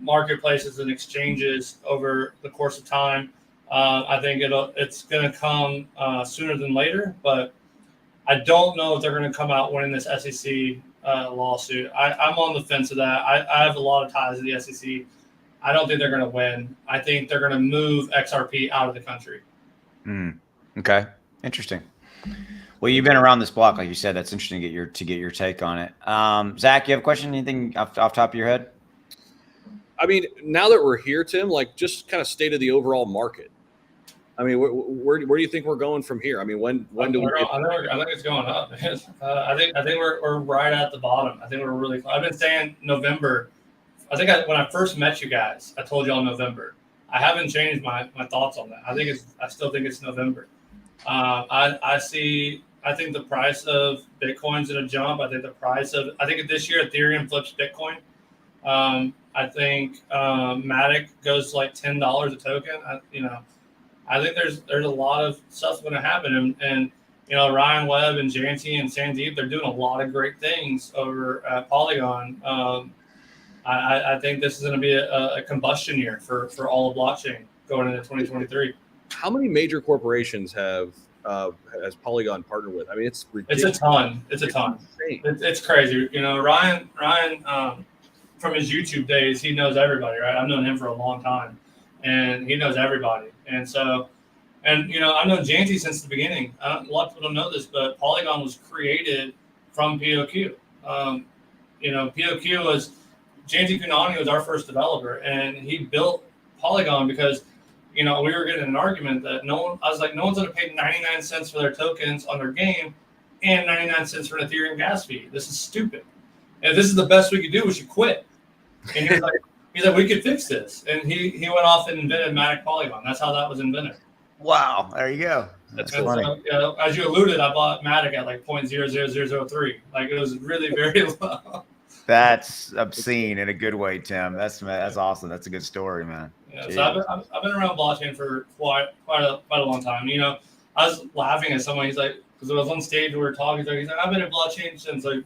marketplaces and exchanges over the course of time. I think it's going to come sooner than later, but I don't know if they're going to come out winning this SEC lawsuit. I'm on the fence of that. I have a lot of ties to the SEC. I don't think they're going to win. I think they're going to move XRP out of the country. Okay, interesting. Well, you've been around this block, like you said. That's interesting to get your take on it. Zach, you have a question? Anything off top of your head? I mean, now that we're here, Tim, like just kind of state of the overall market. I mean, where do you think we're going from here? I mean, when do we? I think it's going up. I think we're right at the bottom. I think we're really. I've been saying November. I think when I first met you guys, I told you all November. I haven't changed my thoughts on that. I still think it's November. I think the price of Bitcoin's going to jump. I think this year Ethereum flips Bitcoin. I think Matic goes to like $10 a token. I think there's a lot of stuff going to happen, and Ryan Webb and Janty and Sandeep, they're doing a lot of great things over at Polygon. I think this is going to be a combustion year for all of blockchain going into 2023. How many major corporations has Polygon partnered with? I mean, it's ridiculous. It's a ton. It's crazy. Ryan from his YouTube days, he knows everybody, right? I've known him for a long time, and he knows everybody. And so, I've known Janty since the beginning. A lot of people don't know this, but Polygon was created from POQ. POQ was Janty Kunani was our first developer, and he built Polygon because, we were getting an argument that no one's going to pay 99 cents for their tokens on their game and 99 cents for an Ethereum gas fee. This is stupid. And if this is the best we could do, we should quit. And he's like, we could fix this. And he went off and invented Matic Polygon. That's how that was invented. Wow. There you go. That's funny. So, as you alluded, I bought Matic at like 0.00003. Like it was really very low. That's obscene in a good way, Tim. That's awesome. That's a good story, man. Yeah, so I've been around blockchain for quite a long time. I was laughing at someone. He's like, because I was on stage, we were talking. He's like, I've been in blockchain since like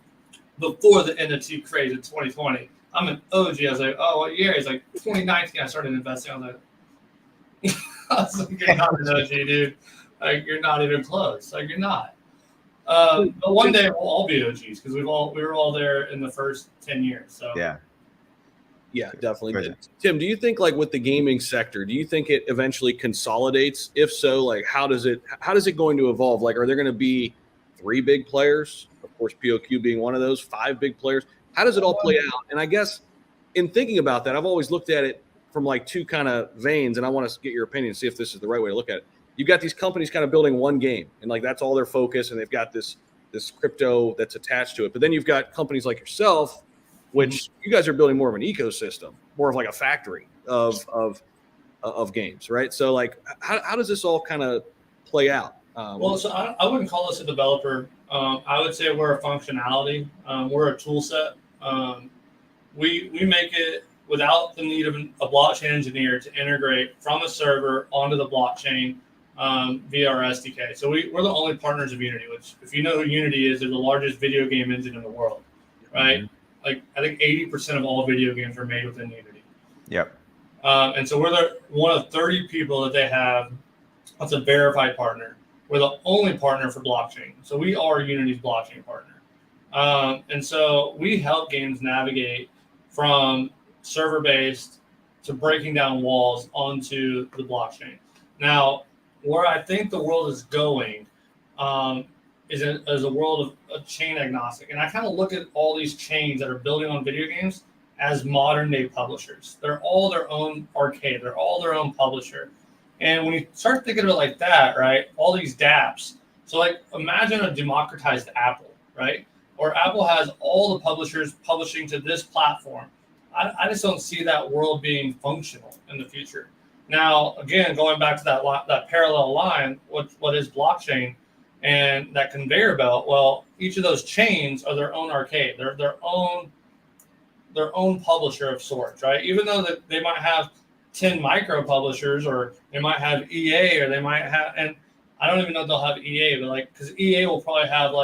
before the NFT craze in 2020. I'm an OG. I was like, oh, what year? He's like, 2019. I started investing. I was like, you're not an OG, dude. Like, you're not even close. Like, you're not. But one day we'll all be OGs because we were all there in the first 10 years. So yeah, definitely. Tim, do you think like with the gaming sector, do you think it eventually consolidates? If so, like how does it going to evolve? Like, are there going to be 3 big players? Of course, POQ being one of those, 5 big players. How does it all play out? And I guess in thinking about that, I've always looked at it from like 2 kind of veins, and I want to get your opinion, see if this is the right way to look at it. You've got these companies kind of building one game, and like that's all their focus, and they've got this crypto that's attached to it. But then you've got companies like yourself, which you guys are building more of an ecosystem, more of like a factory of games, right? So like, how does this all kind of play out? So I wouldn't call us a developer. I would say we're a functionality. We're a tool set. We make it without the need of a blockchain engineer to integrate from a server onto the blockchain via our SDK. So we're the only partners of Unity, which, if you know who Unity is, they're the largest video game engine in the world, right? Mm-hmm. Like, I think 80% of all video games are made within Unity. Yep. And so we're one of 30 people that they have that's a verified partner. We're the only partner for blockchain. So we are Unity's blockchain partner. And so we help games navigate from server-based to breaking down walls onto the blockchain. Now, where I think the world is going is a world of chain agnostic. And I kind of look at all these chains that are building on video games as modern day publishers. They're all their own arcade. They're all their own publisher. And when you start thinking of it like that, right, all these dApps. So like, imagine a democratized Apple, right? Or Apple has all the publishers publishing to this platform. I just don't see that world being functional in the future. Now, again, going back to that parallel line, what is blockchain and that conveyor belt? Well, each of those chains are their own arcade. They're their own publisher of sorts, right? Even though that they might have 10 micro publishers, or they might have EA, or they might have, and I don't even know if they'll have EA, but like, because EA will probably have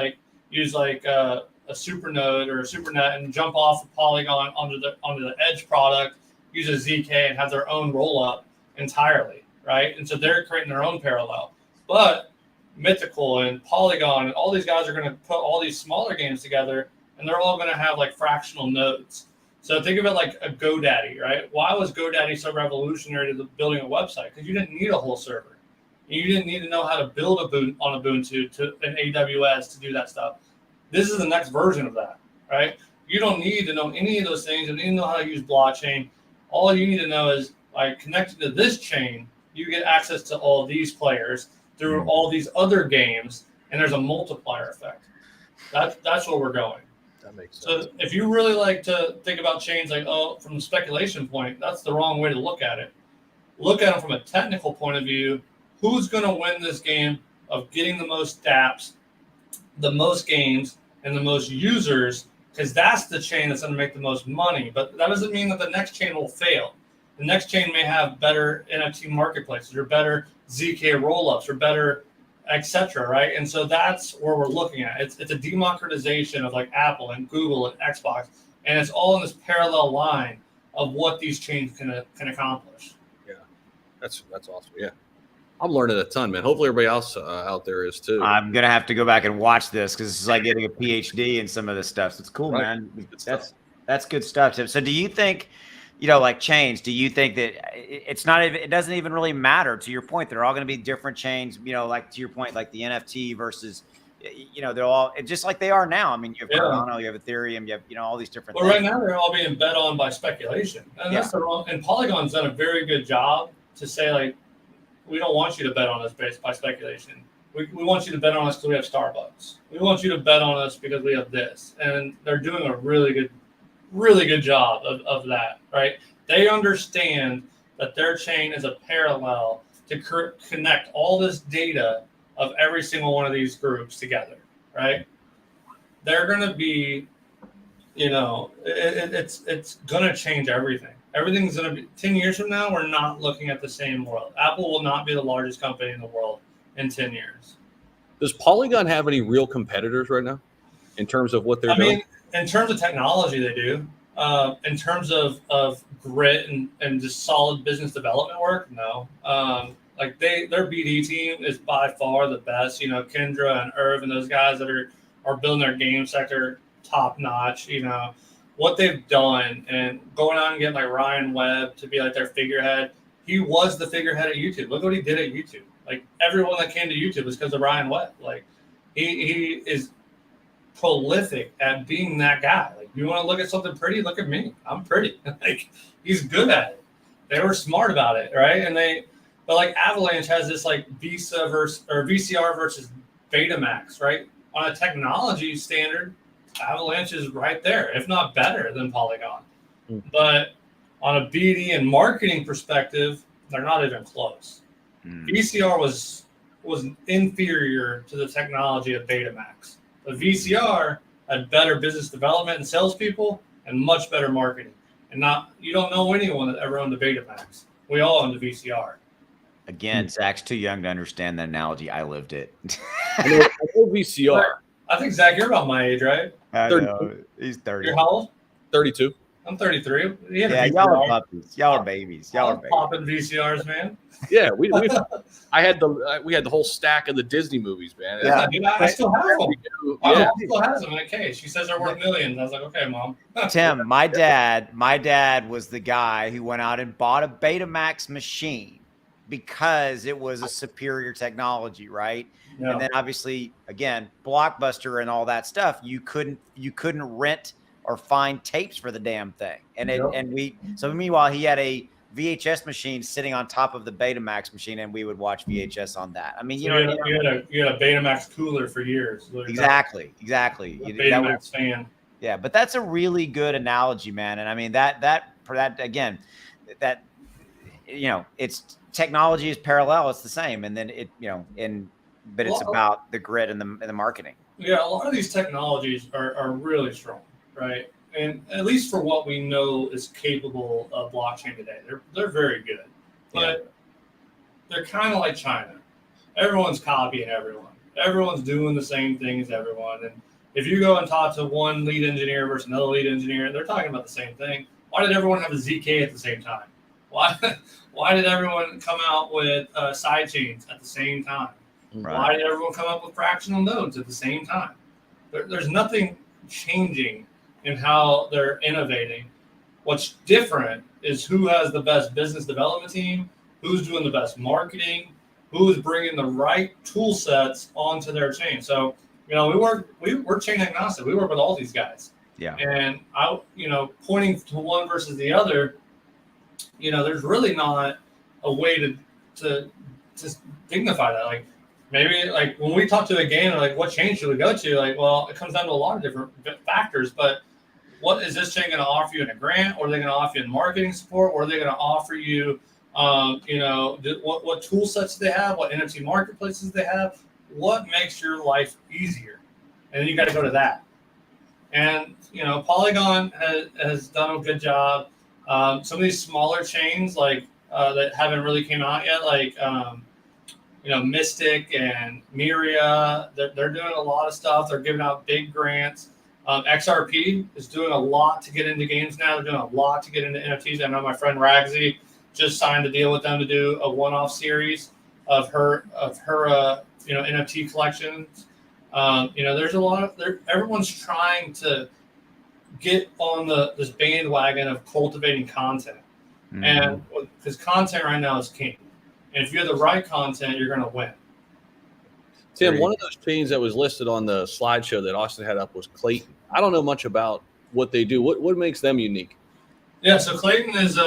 use a Supernode or a Supernet and jump off of Polygon onto the Edge product, use a ZK, and have their own roll up entirely, right? And so they're creating their own parallel. But Mythical and Polygon and all these guys are going to put all these smaller games together, and they're all going to have like fractional nodes. So think of it like a GoDaddy, right? Why was GoDaddy so revolutionary to building a website? Because you didn't need a whole server. You didn't need to know how to build on Ubuntu to an AWS to do that stuff. This is the next version of that, right? You don't need to know any of those things. You don't need to know how to use blockchain. All you need to know is, by connecting to this chain, you get access to all these players through all these other games, and there's a multiplier effect. That's where we're going. That makes sense. So if you really like to think about chains like, from the speculation point, that's the wrong way to look at it. Look at them from a technical point of view. Who's going to win this game of getting the most dApps, the most games, and the most users? Because that's the chain that's going to make the most money. But that doesn't mean that the next chain will fail. The next chain may have better NFT marketplaces, or better ZK rollups, or better, etc. Right? And so that's where we're looking at. It's a democratization of like Apple and Google and Xbox, and it's all in this parallel line of what these chains can accomplish. Yeah, that's awesome. Yeah, I'm learning a ton, man. Hopefully everybody else out there is too. I'm gonna have to go back and watch this, because it's like getting a PhD in some of this stuff. So it's cool, right. Man. That's good stuff, Tim. So do you think, like chains, do you think that it doesn't even really matter? To your point, they're all going to be different chains, like to your point, like the NFT versus, they're all just like they are now. I mean, you have Cardano, you have Ethereum, you have, all these different things. Right now they're all being bet on by speculation. And that's the wrong, and Polygon's done a very good job to say, like, we don't want you to bet on us based by speculation. We want you to bet on us because we have Starbucks. We want you to bet on us because we have this. And they're doing a really good job of that, right? They understand that their chain is a parallel to connect all this data of every single one of these groups together, right? They're going to be, it's going to change everything. Everything's going to be 10 years from now. We're not looking at the same world. Apple will not be the largest company in the world in 10 years. Does Polygon have any real competitors right now in terms of what they're doing? Mean, in terms of technology, they do. In terms of grit and just solid business development work, no. Like their BD team is by far the best. Kendra and Irv and those guys that are building their game sector top notch. What they've done, and going out and getting like Ryan Webb to be like their figurehead. He was the figurehead at YouTube. Look what he did at YouTube. Like, everyone that came to YouTube was because of Ryan Webb. Like, he is prolific at being that guy. Like, you want to look at something pretty? Look at me. I'm pretty. Like, he's good at it. They were smart about it, right? But like Avalanche has this like VCR versus Betamax, right? On a technology standard, Avalanche is right there, if not better than Polygon. But on a BD and marketing perspective, they're not even close. VCR was inferior to the technology of Betamax. The VCR had better business development and salespeople and much better marketing. and you don't know anyone that ever owned a Betamax. We all owned a VCR. Again, Zach's too young to understand that analogy. I lived it. I know VCR. I think, Zach, you're about my age, right? I know. He's 30. You're how old? 32. I'm 33. Yeah, y'all are puppies. Y'all are babies. Y'all are babies. Popping VCRs, man. Yeah, we had the whole stack of the Disney movies, man. Yeah. Dude, I still have them. My Yeah. mom still has them in a case. She says they're worth millions. I was like, okay, Mom. Tim, my dad was the guy who went out and bought a Betamax machine because it was a superior technology, right? Yeah. And then obviously, again, Blockbuster and all that stuff, you couldn't rent or find tapes for the damn thing. And so meanwhile, he had a VHS machine sitting on top of the Betamax machine, and we would watch VHS on that. I mean, you had a Betamax cooler for years. Exactly. Betamax fan. Yeah, but that's a really good analogy, man. And I mean that again, that it's technology is parallel, it's the same, and then but it's about the grit and the marketing. Yeah, a lot of these technologies are really strong, right? And at least for what we know is capable of blockchain today, they're very good. But they're kind of like China. Everyone's copying everyone. Everyone's doing the same thing as everyone. And if you go and talk to one lead engineer versus another lead engineer, they're talking about the same thing. Why did everyone have a ZK at the same time? Why did everyone come out with side chains at the same time? Right. Why did everyone come up with fractional nodes at the same time? There's nothing changing in how they're innovating. What's different is who has the best business development team, who's doing the best marketing, who's bringing the right tool sets onto their chain. So, we're chain agnostic. We work with all these guys. Yeah. And pointing to one versus the other, there's really not a way to dignify that. Like, maybe like when we talk to a game, like what chain should we go to? Like, well, it comes down to a lot of different factors, but what is this chain going to offer you in a grant? Or are they going to offer you in marketing support? Or are they going to offer you, what tool sets do they have? What NFT marketplaces they have? What makes your life easier? And then you got to go to that. And, Polygon has done a good job. Some of these smaller chains, like that haven't really came out yet, like, Mystic and Miria, they're doing a lot of stuff. They're giving out big grants. XRP is doing a lot to get into games now. They're doing a lot to get into NFTs. I know my friend Ragsy just signed a deal with them to do a one-off series of her NFT collections. There's a lot of everyone's trying to get on this bandwagon of cultivating content, and because content right now is king. And if you have the right content, you're going to win. Tim, one of those chains that was listed on the slideshow that Austin had up was Clayton. I don't know much about what they do. What makes them unique? Yeah, so Clayton is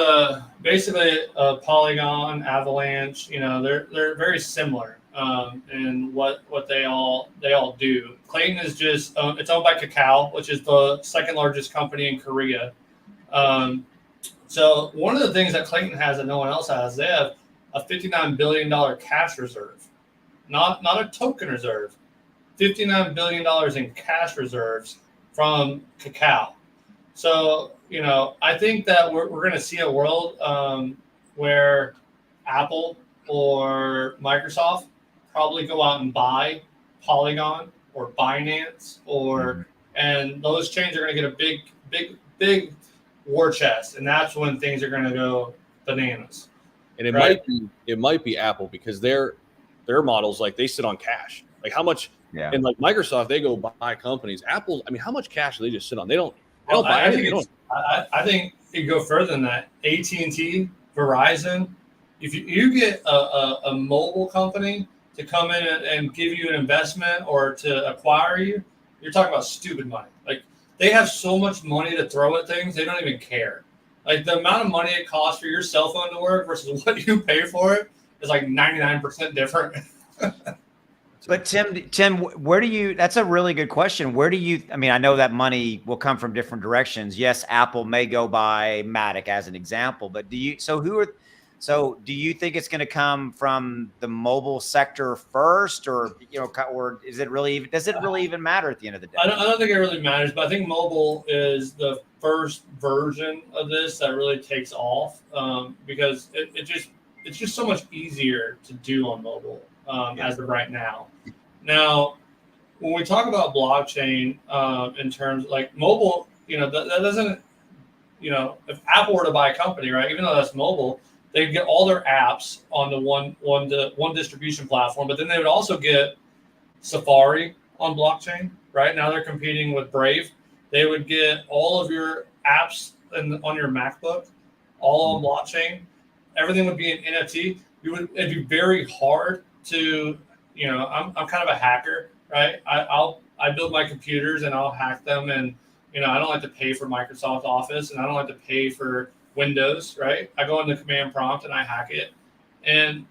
basically a Polygon, Avalanche. They're very similar in what they all do. Clayton is just it's owned by Kakao, which is the second largest company in Korea. So one of the things that Clayton has that no one else has, they have a $59 billion cash reserve, not a token reserve, $59 billion in cash reserves from Kakao. So, I think that we're going to see a world where Apple or Microsoft probably go out and buy Polygon or Binance and those chains are going to get a big war chest. And that's when things are going to go bananas. And it might be Apple because their models, like they sit on cash. Like how much, and like Microsoft, they go buy companies. Apple, I mean, how much cash do they just sit on? They don't buy anything. I think you go further than that. AT&T, Verizon, if you get a mobile company to come in and give you an investment or to acquire you, you're talking about stupid money. Like they have so much money to throw at things, they don't even care. Like the amount of money it costs for your cell phone to work versus what you pay for it is like 99% different. But Tim, where do you, that's a really good question. Where do you, I mean, I know that money will come from different directions. Yes, Apple may go buy Matic as an example, but So do you think it's going to come from the mobile sector first, or, or is it really, does it really even matter at the end of the day? I don't think it really matters, but I think mobile is the first version of this that really takes off, because it's just so much easier to do on mobile as of right now. Now, when we talk about blockchain in terms like mobile, that doesn't, if Apple were to buy a company, right, even though that's mobile, they'd get all their apps on the one distribution platform, but then they would also get Safari on blockchain. Right now they're competing with Brave. They would get all of your apps on your MacBook, all on blockchain. Everything would be an NFT. It'd be very hard to, I'm kind of a hacker, right? I build my computers and I'll hack them, and I don't like to pay for Microsoft Office, and I don't like to pay for Windows, right? I go into command prompt and I hack it, and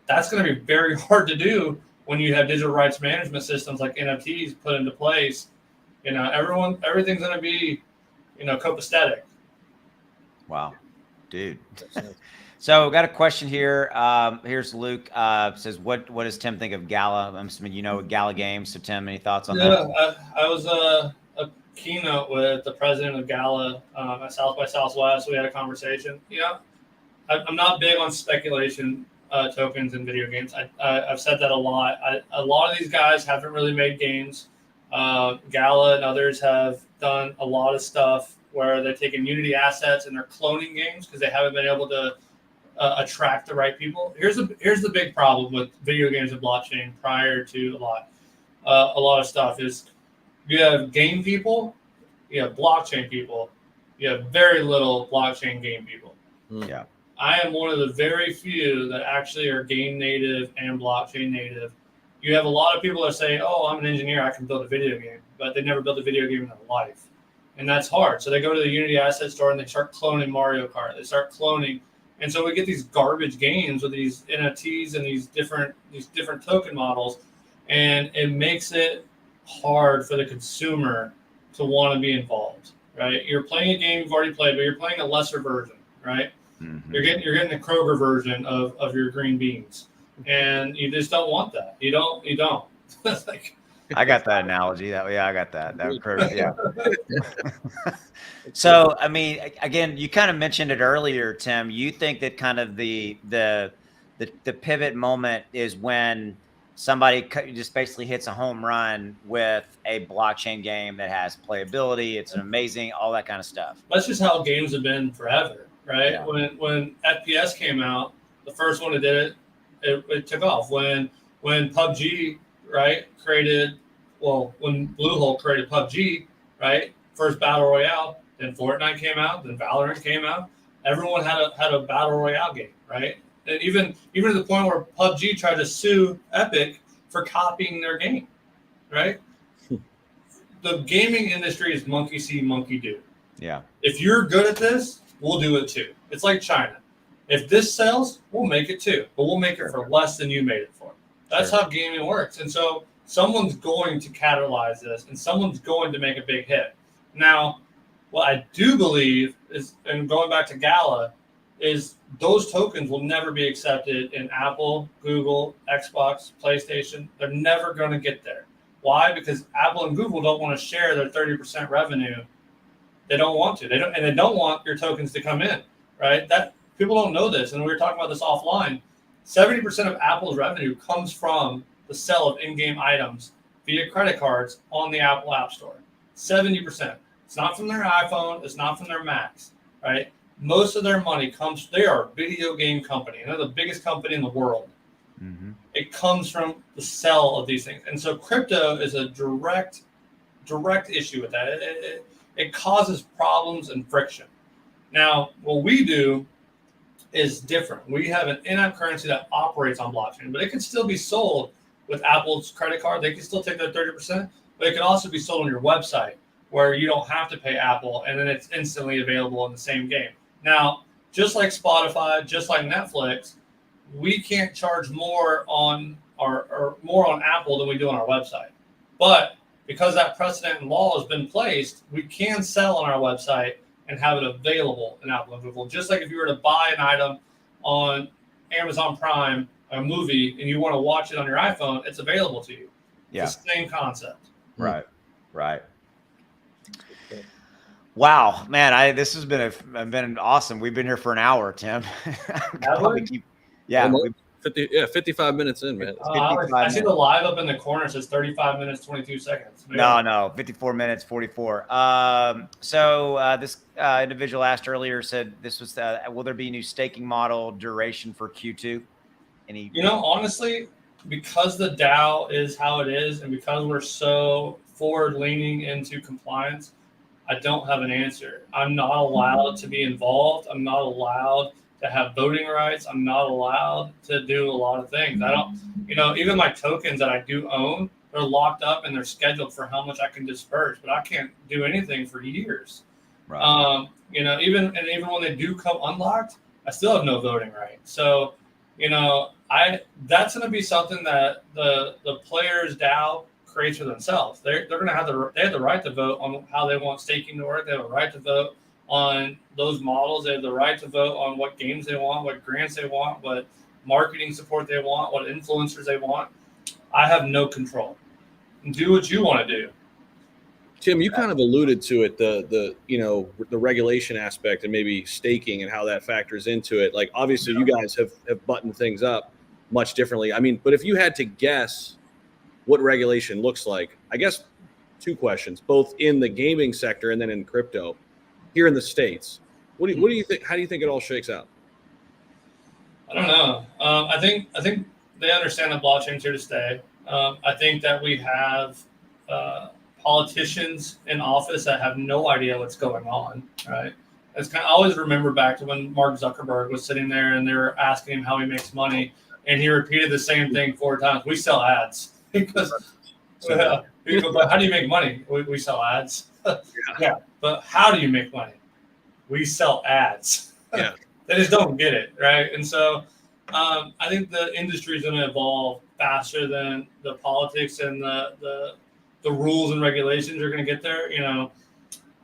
that's going to be very hard to do when you have digital rights management systems like NFTs put into place. Everything's going to be copacetic. Wow, dude. So got a question here. Here's Luke. Says, what does Tim think of Gala? I'm assuming Gala Games. So Tim, any thoughts on that? I was a keynote with the president of Gala at South by Southwest. We had a conversation. I'm not big on speculation tokens in video games. I've said that a lot. A lot of these guys haven't really made games. Gala and others have done a lot of stuff where they're taking Unity assets and they're cloning games because they haven't been able to attract the right people. Here's the big problem with video games and blockchain prior to a lot of stuff is you have game people, you have blockchain people, you have very little blockchain game people. Yeah. I am one of the very few that actually are game native and blockchain native. You have a lot of people that say, oh, I'm an engineer, I can build a video game, but they never built a video game in their life. And that's hard. So they go to the Unity asset store and they start cloning Mario Kart. They start cloning. And so we get these garbage games with these NFTs and these different token models. And it makes it hard for the consumer to want to be involved, right? You're playing a game you've already played, but you're playing a lesser version, right? Mm-hmm. You're getting the Kroger version of your green beans. And you just don't want that. You don't. Like, I got that analogy. I got that. Yeah. So, I mean, again, you kind of mentioned it earlier, Tim. You think that kind of the pivot moment is when somebody just basically hits a home run with a blockchain game that has playability. It's amazing, all that kind of stuff. That's just how games have been forever, right? Yeah. When FPS came out, the first one that did it took off. When PUBG, right, when Bluehole created PUBG, right, first battle royale, then Fortnite came out, then Valorant came out. Everyone had a battle royale game, right? And even to the point where PUBG tried to sue Epic for copying their game, right? The gaming industry is monkey see, monkey do. Yeah. If you're good at this, we'll do it too. It's like China. If this sells, we'll make it too, but we'll make it for less than you made it for. That's how gaming works. And so someone's going to catalyze this, and someone's going to make a big hit. Now, what I do believe is, and going back to Gala, is those tokens will never be accepted in Apple, Google, Xbox, PlayStation. They're never going to get there. Why? Because Apple and Google don't want to share their 30% revenue. They don't want to. They don't want your tokens to come in, right? That people don't know this, and we were talking about this offline. 70% of Apple's revenue comes from the sale of in-game items via credit cards on the Apple App Store. 70%. It's not from their iPhone. It's not from their Macs, right? Most of their money comes. They are a video game company. They're the biggest company in the world. Mm-hmm. It comes from the sale of these things, and so crypto is a direct issue with that. It causes problems and friction. Now, what we do is different. We have an in-app currency that operates on blockchain, but it can still be sold with Apple's credit card. They can still take their 30%, but it can also be sold on your website where you don't have to pay Apple, and then it's instantly available in the same game. Now, just like Spotify, just like Netflix, we can't charge more on Apple than we do on our website. But because that precedent and law has been placed, we can sell on our website and have it available in Apple and Google. Just like if you were to buy an item on Amazon Prime, a movie, and you want to watch it on your iPhone, it's available to you. Yeah. It's the same concept. Right. Wow, man, this has been awesome. We've been here for an hour, Tim. Yeah, 55 minutes in, man. I see the live up in the corner says 35 minutes, 22 seconds. Maybe no, 54 minutes, 44. So this individual asked earlier, said this was, will there be a new staking model duration for Q2? Honestly, because the DAO is how it is, and because we're so forward leaning into compliance, I don't have an answer. I'm not allowed to be involved. I'm not allowed to have voting rights. I'm not allowed to do a lot of things. I don't, even my tokens that I do own, they're locked up and they're scheduled for how much I can disperse, but I can't do anything for years. Right. Even when they do come unlocked, I still have no voting right. So, that's going to be something that the players DAO creates for themselves. They're going to they have the right to vote on how they want staking to work. They have a right to vote on those models. They have the right to vote on what games they want, what grants they want, what marketing support they want, what influencers they want. I have no control. Do what you want to do. Tim, you kind of alluded to it, the regulation aspect and maybe staking and how that factors into it. Like, obviously you guys have buttoned things up much differently. I mean, but if you had to guess what regulation looks like, I guess two questions, both in the gaming sector and then in crypto here in the States. What do you think? How do you think it all shakes out? I don't know. I think they understand that blockchain's here to stay. I think that we have politicians in office that have no idea what's going on, right? I always remember back to when Mark Zuckerberg was sitting there and they were asking him how he makes money, and he repeated the same thing 4 times. We sell ads. Because but how do you make money? We sell ads. Yeah, but how do you make money? We sell ads. Yeah. They just don't get it, right? And so I think the industry is going to evolve faster than the politics and the rules and regulations are going to get there.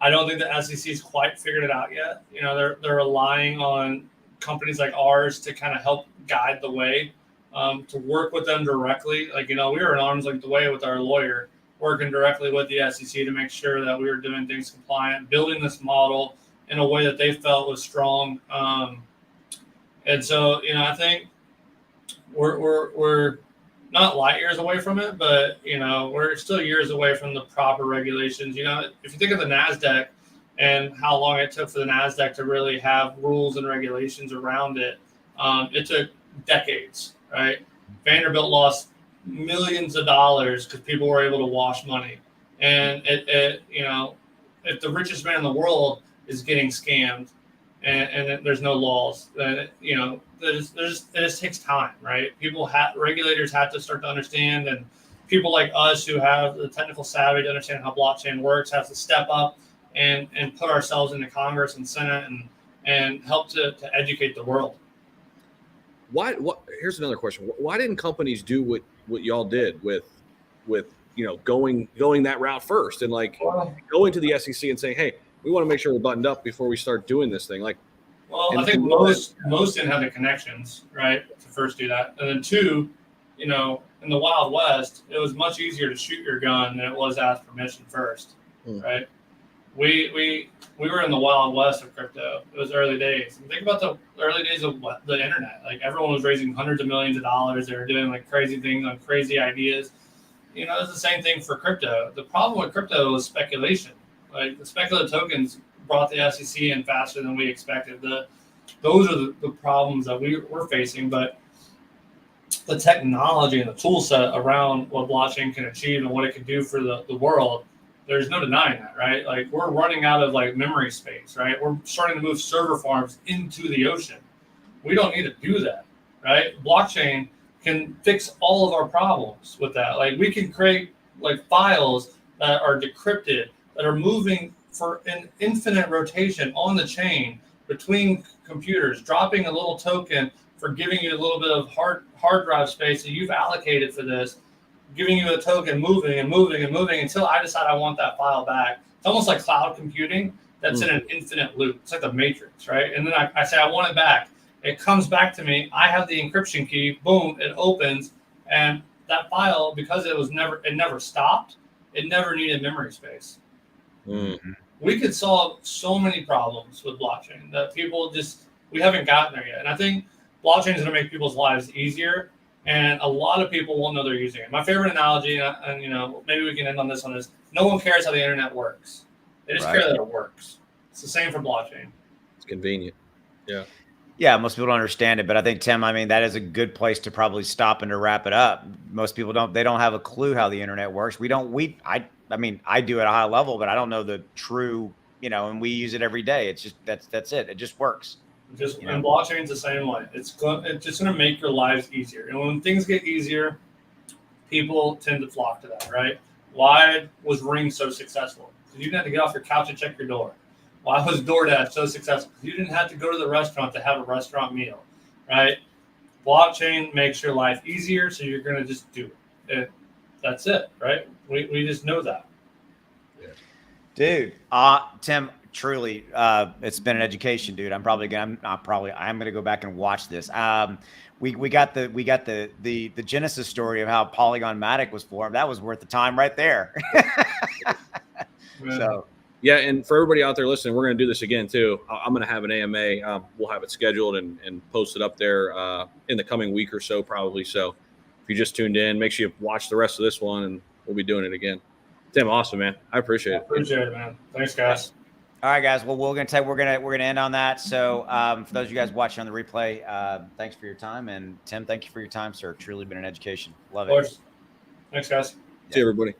I don't think the SEC's quite figured it out yet. They're relying on companies like ours to kind of help guide the way, to work with them directly. Like, we were an arm's length away with our lawyer, working directly with the SEC to make sure that we were doing things compliant, building this model in a way that they felt was strong. And so, I think we're not light years away from it, but, we're still years away from the proper regulations. If you think of the NASDAQ and how long it took for the NASDAQ to really have rules and regulations around it, it took decades, right? Vanderbilt lost millions of dollars because people were able to wash money. And if the richest man in the world is getting scammed and there's no laws, then, it just takes time, right? Regulators have to start to understand, and people like us who have the technical savvy to understand how blockchain works have to step up and put ourselves into Congress and Senate and help to educate the world. Here's another question. Why didn't companies do what y'all did with going that route first and going to the SEC and saying, hey, we want to make sure we're buttoned up before we start doing this thing? I think most didn't have the connections, right, to first do that. And then two, in the Wild West, it was much easier to shoot your gun than it was to ask permission first, right? We were in the Wild West of crypto. It was early days. And think about the early days of the internet. Like, everyone was raising hundreds of millions of dollars. They were doing crazy things on crazy ideas. It's the same thing for crypto. The problem with crypto was speculation. Like, the speculative tokens brought the SEC in faster than we expected. Those are the problems that we're facing. But the technology and the tool set around what blockchain can achieve and what it can do for the world, there's no denying that, right? Like, we're running out of memory space, right? We're starting to move server farms into the ocean. We don't need to do that, right? Blockchain can fix all of our problems with that. Like, we can create files that are decrypted, that are moving for an infinite rotation on the chain between computers, dropping a little token for giving you a little bit of hard drive space that you've allocated for this, giving you a token, moving and moving and moving until I decide I want that file back. It's almost like cloud computing that's in an infinite loop. It's like the Matrix, right? And then I say I want it back. It comes back to me. I have the encryption key. Boom, it opens, and that file, because it never stopped. It never needed memory space. Mm-hmm. We could solve so many problems with blockchain that we haven't gotten there yet. And I think blockchain is going to make people's lives easier, and a lot of people won't know they're using it. My favorite analogy, and maybe we can end on this one, is no one cares how the internet works. They just care that it works. It's the same for blockchain. It's convenient. Yeah. Yeah, most people don't understand it, but I think, Tim, that is a good place to probably stop and to wrap it up. Most people don't have a clue how the internet works. I do at a high level, but I don't know the true, and we use it every day. It's just, that's it. It just works. And blockchain's the same way. It's just going to make your lives easier. And when things get easier, people tend to flock to that, right? Why was Ring so successful? Because you didn't have to get off your couch and check your door. Why was DoorDash so successful? Because you didn't have to go to the restaurant to have a restaurant meal, right? Blockchain makes your life easier, so you're going to just do it. That's it, right? We just know that. Yeah. Dude, Tim, truly, it's been an education, dude. I'm gonna go back and watch this. We got the genesis story of how Polygon Matic was formed. That was worth the time right there. So. Yeah, and for everybody out there listening, we're going to do this again, too. I'm going to have an AMA. We'll have it scheduled and post it up there in the coming week or so, probably. So if you just tuned in, make sure you watch the rest of this one, and we'll be doing it again. Tim, awesome, man. I appreciate it. Appreciate it, man. Thanks, guys. All right, guys. Well, we're gonna end on that. So for those of you guys watching on the replay, thanks for your time. And Tim, thank you for your time, sir. Truly been an education. Love it. Of course. Thanks, guys. See you, everybody.